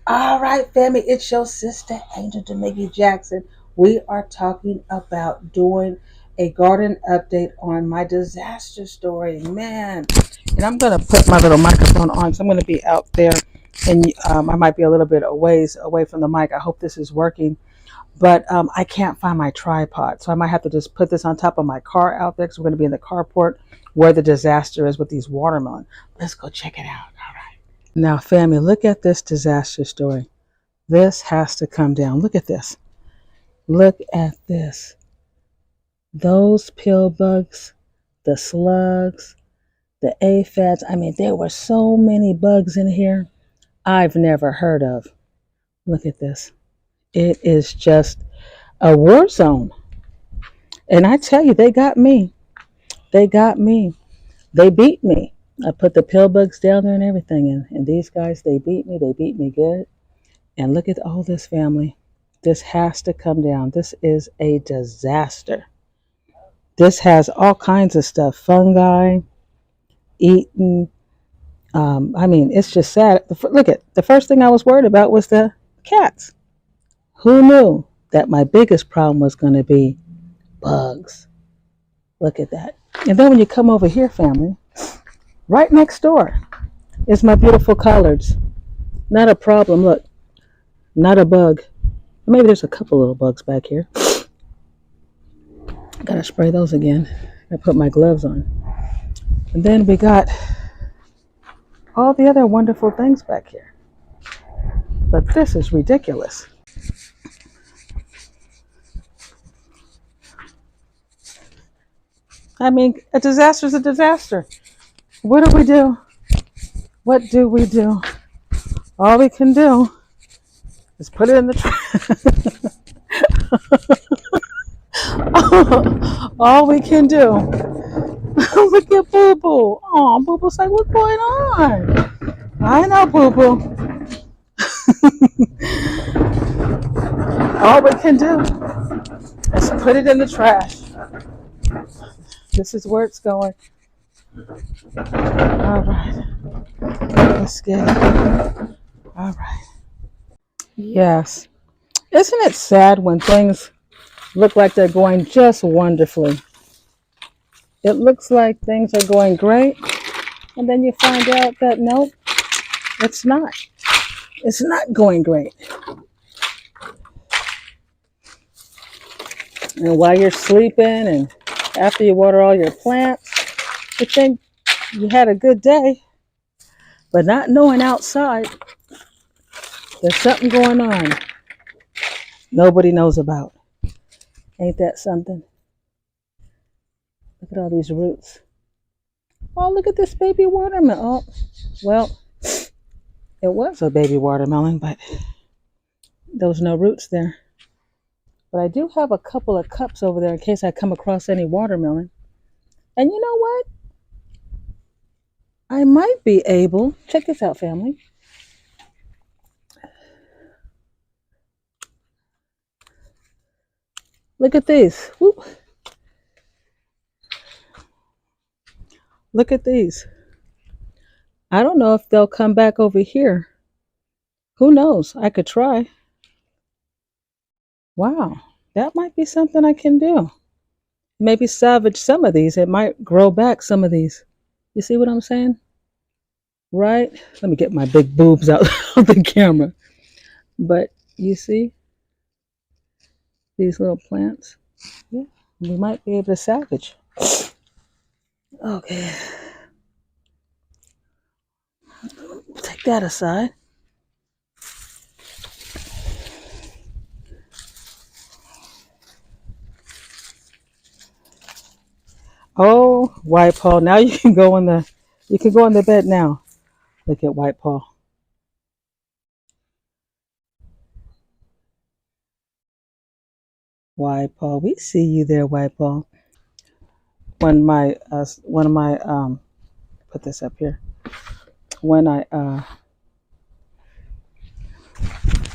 All right, family, it's your sister, Angel Jamaica Jackson. We are talking about doing a garden update on my disaster story, man. And I'm going to put my little microphone on, so I'm going to be out there, and I might be a little bit away from the mic. I hope this is working, but I can't find my tripod, so I might have to just put this on top of my car out there because we're going to be in the carport where the disaster is with these watermelon. Let's go check it out. All right. Now, family, look at this disaster story. This has to come down. Look at this. Look at this. Those pill bugs, the slugs, the aphids. I mean, there were so many bugs in here I've never heard of. Look at this. It is just a war zone. And I tell you, they got me. They got me. They beat me. I put the pill bugs down there and everything. And these guys, they beat me. They beat me good. And look at all this, family. This has to come down. This is a disaster. This has all kinds of stuff. Fungi, eaten. I mean, it's just sad. Look at the first thing I was worried about was the cats. Who knew that my biggest problem was going to be bugs? Look at that. And then when you come over here, family, right next door is my beautiful collards. Not a problem. Look, not a bug. Maybe there's a couple little bugs back here. Gotta spray those again. I put my gloves on. And then we got all the other wonderful things back here. But this is ridiculous. I mean, a disaster is a disaster. What do we do? What do we do? All we can do is put it in the trash. All we can do. Look at Boo Boo. Oh, Boo Boo's like, what's going on? I know, Boo Boo. All we can do is put it in the trash. This is where it's going. All right. Let's get it. All right. Yes. Isn't it sad when things look like they're going just wonderfully? It looks like things are going great, and then you find out that nope, it's not. It's not going great. And while you're sleeping and after you water all your plants, you think you had a good day, but not knowing outside, there's something going on nobody knows about. Ain't that something? Look at all these roots. Oh, look at this baby watermelon. Oh, well, it was a baby watermelon, but there was no roots there. But I do have a couple of cups over there in case I come across any watermelon. And you know what? I might be able, check this out, family. Look at these. Whoop. Look at these. I don't know if they'll come back over here. Who knows? I could try. Wow, that might be something I can do. Maybe salvage some of these. It might grow back some of these. You see what I'm saying? Right? Let me get my big boobs out of the camera. But you see these little plants? Yeah, we might be able to salvage. Okay. Take that aside. Oh, White Paul. Now you can go in the bed now. Look at White Paul. White Paul. We see you there, White Paul. One of my put this up here. When I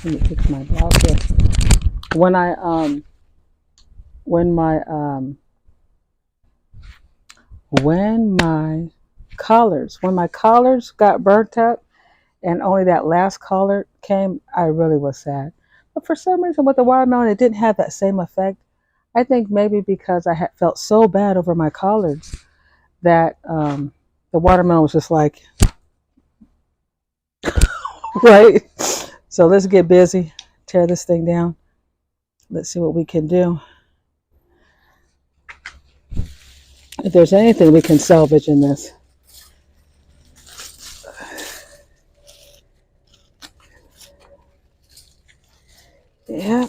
let me fix my blouse here. When I when my collars got burnt up and only that last color came, I really was sad. But for some reason with the watermelon, it didn't have that same effect. I think maybe because I had felt so bad over my collards that the watermelon was just like, right? So let's get busy, tear this thing down. Let's see what we can do. If there's anything we can salvage in this. Yeah.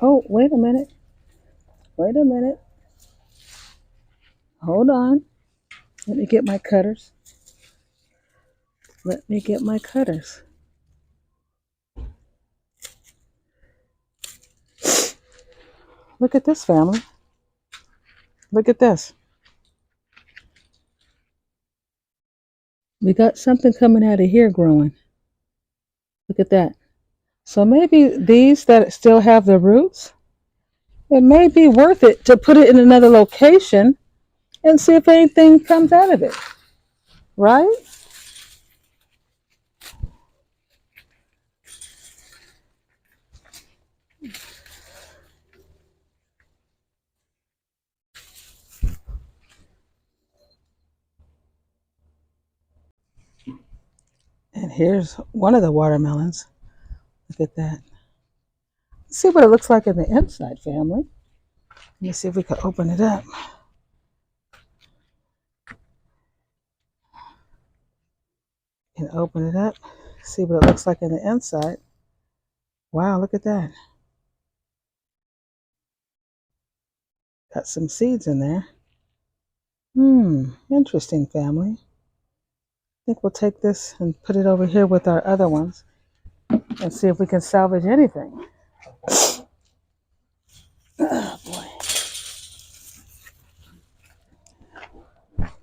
Oh, wait a minute. Wait a minute. Hold on. Let me get my cutters. Let me get my cutters. Look at this, family. Look at this. We got something coming out of here growing. Look at that. So maybe these that still have the roots, it may be worth it to put it in another location and see if anything comes out of it. Right? And here's one of the watermelons. Look at that. Let's see what it looks like in the inside, family. Let me see if we can open it up. And open it up. See what it looks like in the inside. Wow, look at that. Got some seeds in there. Interesting, family. I think we'll take this and put it over here with our other ones and see if we can salvage anything. Oh, boy.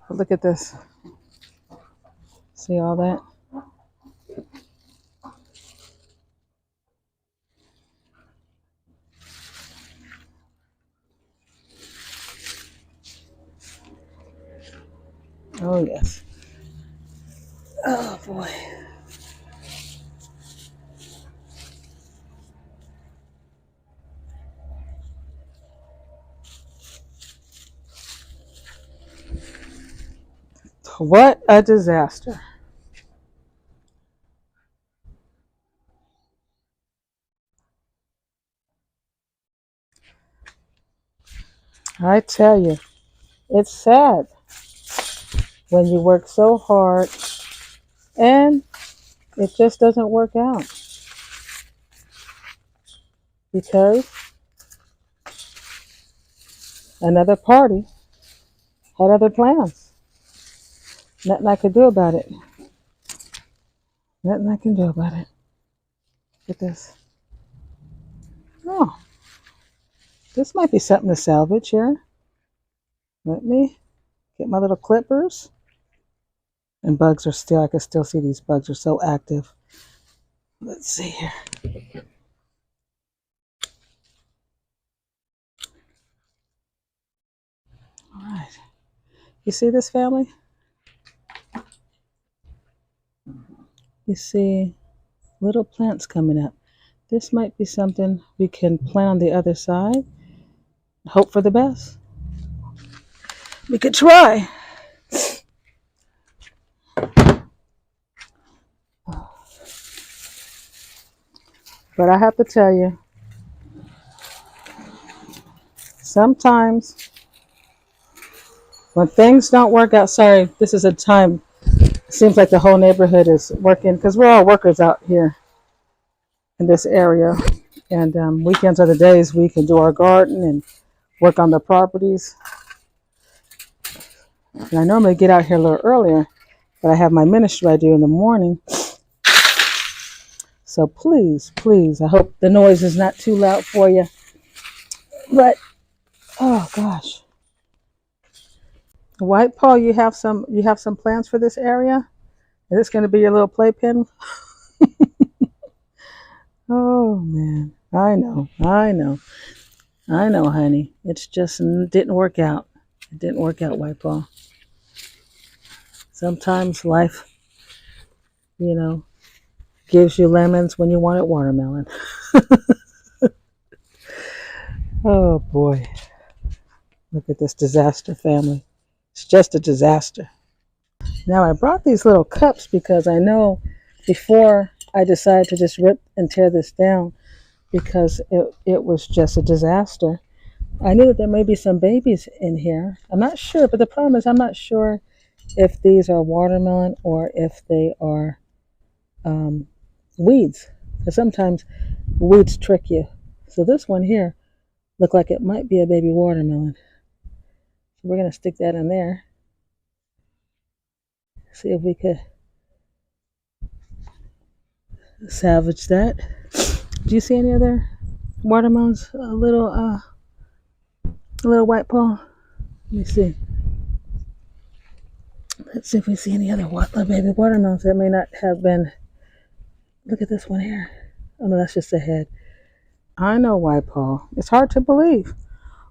But look at this. See all that? Oh, yes. Oh, boy. What a disaster. I tell you, it's sad when you work so hard and it just doesn't work out because another party had other plans. Nothing I could do about it. Nothing I can do about it. Look at this. Oh, this might be something to salvage here. Let me get my little clippers. And bugs are still, I can still see these bugs are so active. Let's see here. All right. You see this, family? You see little plants coming up. This might be something we can plant on the other side. Hope for the best. We could try. But I have to tell you, sometimes when things don't work out, sorry, this is a time, it seems like the whole neighborhood is working because we're all workers out here in this area. And weekends are the days we can do our garden and work on the properties. And I normally get out here a little earlier, but I have my ministry I do in the morning. So please, please, I hope the noise is not too loud for you. But, oh gosh. White Paul, you have some plans for this area? Is this going to be your little playpen? Oh man, I know, honey. It's just didn't work out. It didn't work out, White Paul. Sometimes life, you know, gives you lemons when you wanted watermelon. Oh boy, look at this disaster, family. It's just a disaster. Now I brought these little cups because I know before I decided to just rip and tear this down because it was just a disaster. I knew that there may be some babies in here. I'm not sure, but the problem is I'm not sure if these are watermelon or if they are um, weeds. Because sometimes weeds trick you. So this one here looked like it might be a baby watermelon. So we're going to stick that in there. See if we could salvage that. Do you see any other watermelons? A little white paw. Let me see. Let's see if we see any other baby watermelons that may not have been. Look at this one here. Oh no, that's just a head. I know, white paw. It's hard to believe.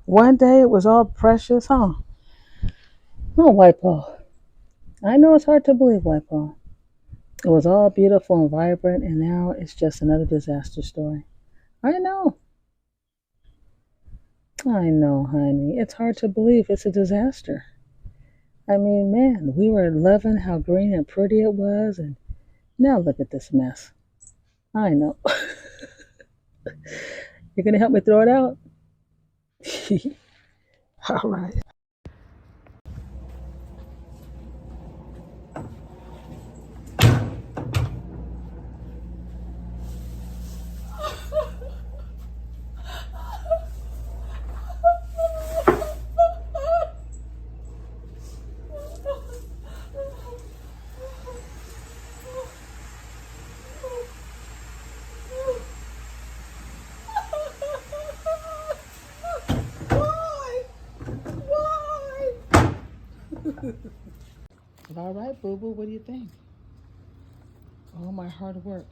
One day it was all precious, huh? Oh, white paw. I know it's hard to believe, white paw. It was all beautiful and vibrant, and now it's just another disaster story. I know. I know, honey. It's hard to believe it's a disaster. I mean, man, we were loving how green and pretty it was, and now look at this mess. I know. You're going to help me throw it out? All right. All right, boo-boo, what do you think? All my hard work,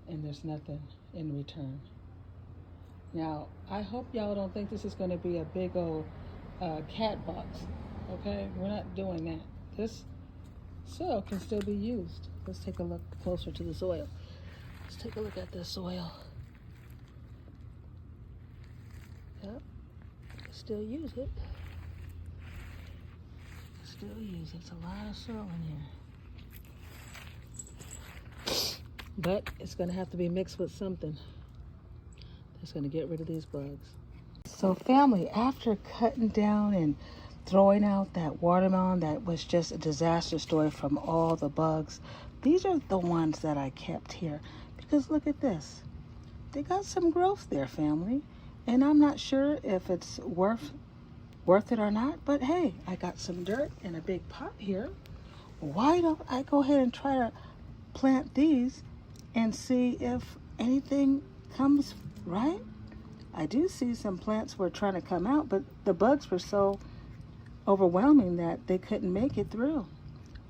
and there's nothing in return. Now, I hope y'all don't think this is going to be a big old cat box, okay? We're not doing that. This soil can still be used. Let's take a look closer to the soil. Let's take a look at the soil. Yep, still use it. Still use it. It's a lot of soil in here. But it's going to have to be mixed with something that's going to get rid of these bugs. So family, after cutting down and throwing out that watermelon that was just a disaster story from all the bugs, these are the ones that I kept here. Because look at this. They got some growth there, family. And I'm not sure if it's worth it or not, but hey, I got some dirt in a big pot here. Why don't I go ahead and try to plant these and see if anything comes, right? I do see some plants were trying to come out, but the bugs were so overwhelming that they couldn't make it through.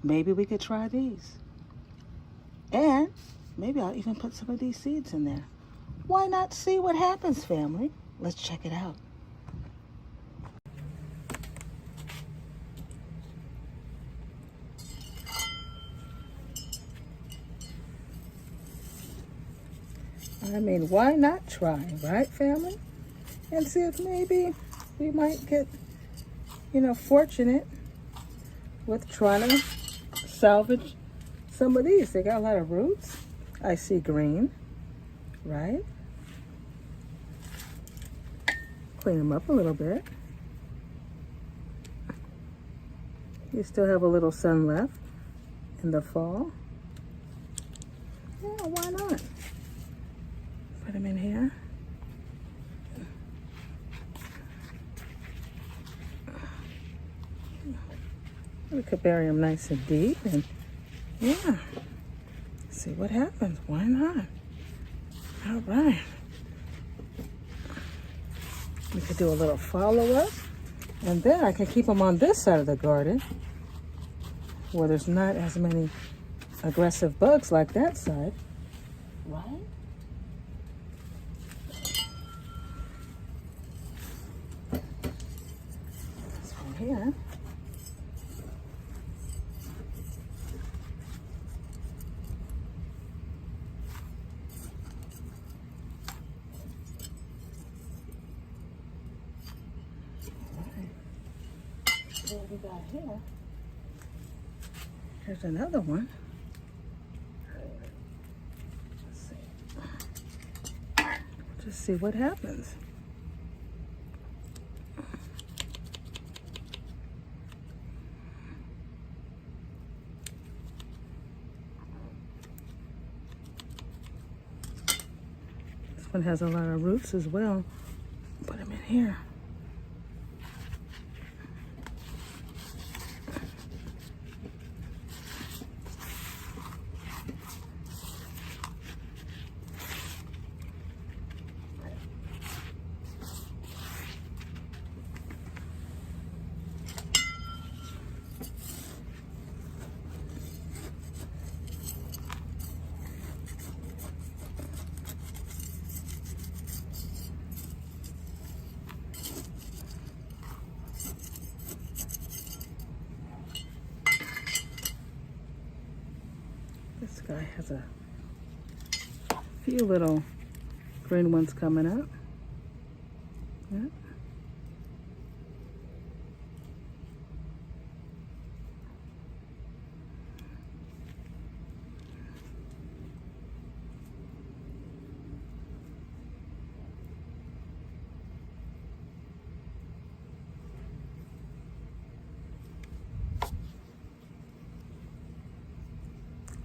Maybe we could try these. And maybe I'll even put some of these seeds in there. Why not see what happens, family? Let's check it out. I mean, why not try, right, family? And see if maybe we might get, fortunate with trying to salvage some of these. They got a lot of roots. I see green, right? Clean them up a little bit. You still have a little sun left in the fall. Yeah, why not? Put them in here. We could bury them nice and deep and yeah, see what happens. Why not? All right. We could do a little follow-up and then I can keep them on this side of the garden where there's not as many aggressive bugs like that side, right? This one here. What we got here? Here's another one. Let's see. Just see what happens. This one has a lot of roots as well. Put them in here. This guy has a few little green ones coming up. Yeah.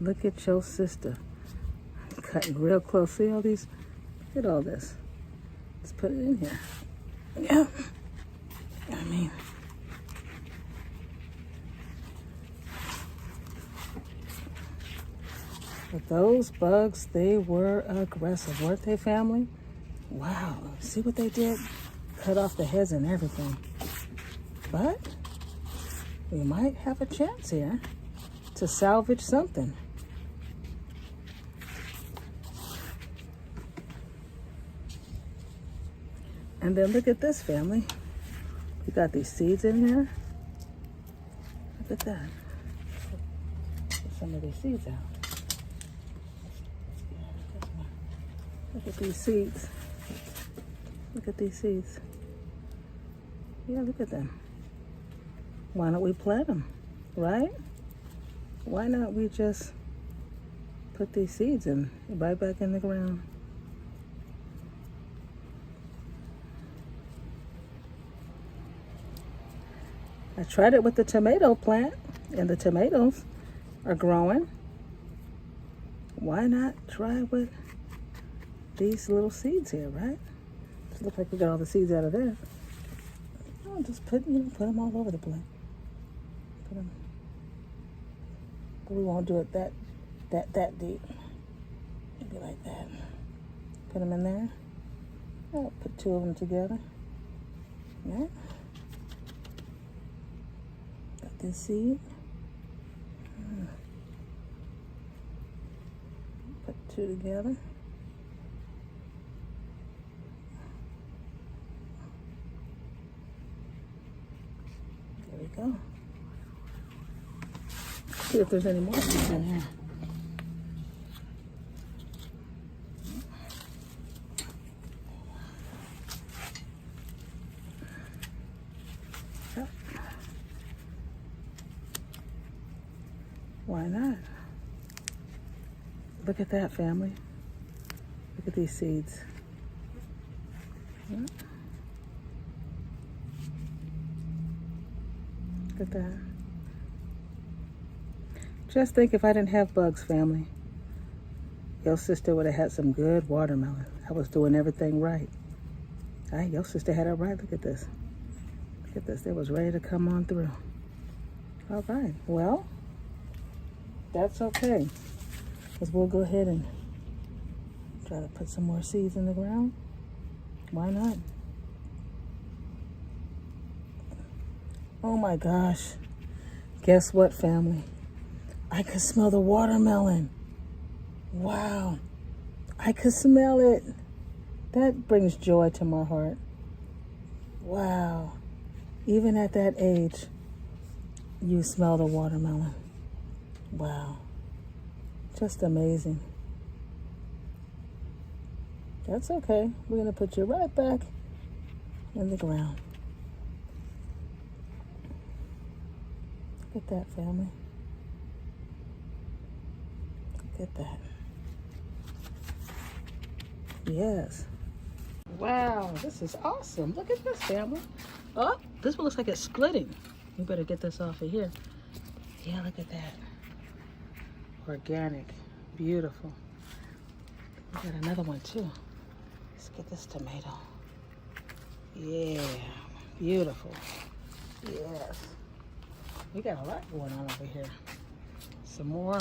Look at your sister. Cutting real close. See all these? Look at all this. Let's put it in here. Yeah. I mean, but those bugs, they were aggressive, weren't they, family? Wow. See what they did? Cut off the heads and everything. But we might have a chance here to salvage something. And then look at this, family. We got these seeds in here. Look at that. Get some of these seeds out. Look at these seeds. Look at these seeds. Yeah, look at them. Why don't we plant them, right? Why not we just put these seeds in, right back in the ground? I tried it with the tomato plant, and the tomatoes are growing. Why not try with these little seeds here, right? Just look like we got all the seeds out of there. Oh, just put them all over the place. Put them. But we won't do it that deep. Maybe like that. Put them in there. I'll put two of them together. Yeah. Got this seed. Put two together. There we go. See if there's any more seeds in here. Yep. Why not? Look at that, family. Look at these seeds. Yep. Look at that. Just think if I didn't have bugs, family. Your sister would have had some good watermelon. I was doing everything right. Your sister had it right. Look at this. Look at this. It was ready to come on through. All right. Well, that's okay. Because we'll go ahead and try to put some more seeds in the ground. Why not? Oh my gosh. Guess what, family? I could smell the watermelon. Wow. I could smell it. That brings joy to my heart. Wow. Even at that age, you smell the watermelon. Wow. Just amazing. That's okay. We're going to put you right back in the ground. Look at that, family. Look at that. Yes. Wow, this is awesome. Look at this, family. Oh, this one looks like it's splitting. We better get this off of here. Yeah, look at that. Organic. Beautiful. We got another one too. Let's get this tomato. Yeah, beautiful. Yes. We got a lot going on over here. Some more.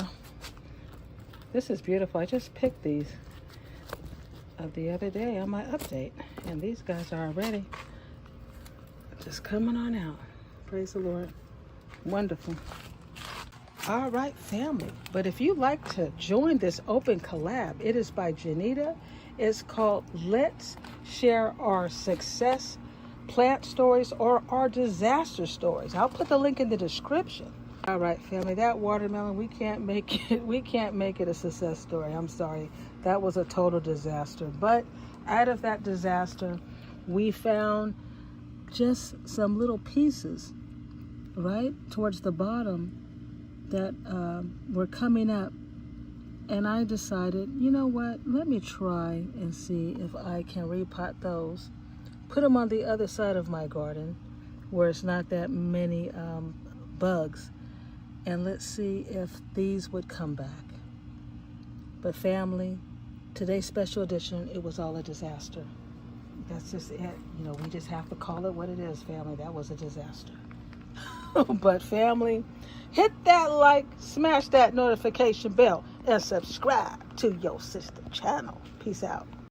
This is beautiful. I just picked these the other day on my update. And these guys are already just coming on out. Praise the Lord. Wonderful. All right, family. But if you'd like to join this open collab, it is by Jenita. It's called Let's Share Our Success Plant Stories or Our Disaster Stories. I'll put the link in the description. All right, family, that watermelon, we can't make it a success story. I'm sorry. That was a total disaster. But out of that disaster, we found just some little pieces right towards the bottom that were coming up. And I decided, you know what, let me try and see if I can repot those, put them on the other side of my garden where it's not that many bugs, and let's see if these would come back. But family, today's special edition, it was all a disaster. That's just it. You know, we just have to call it what it is, family. That was a disaster. But family, hit that like, smash that notification bell, and subscribe to your sister channel. Peace out.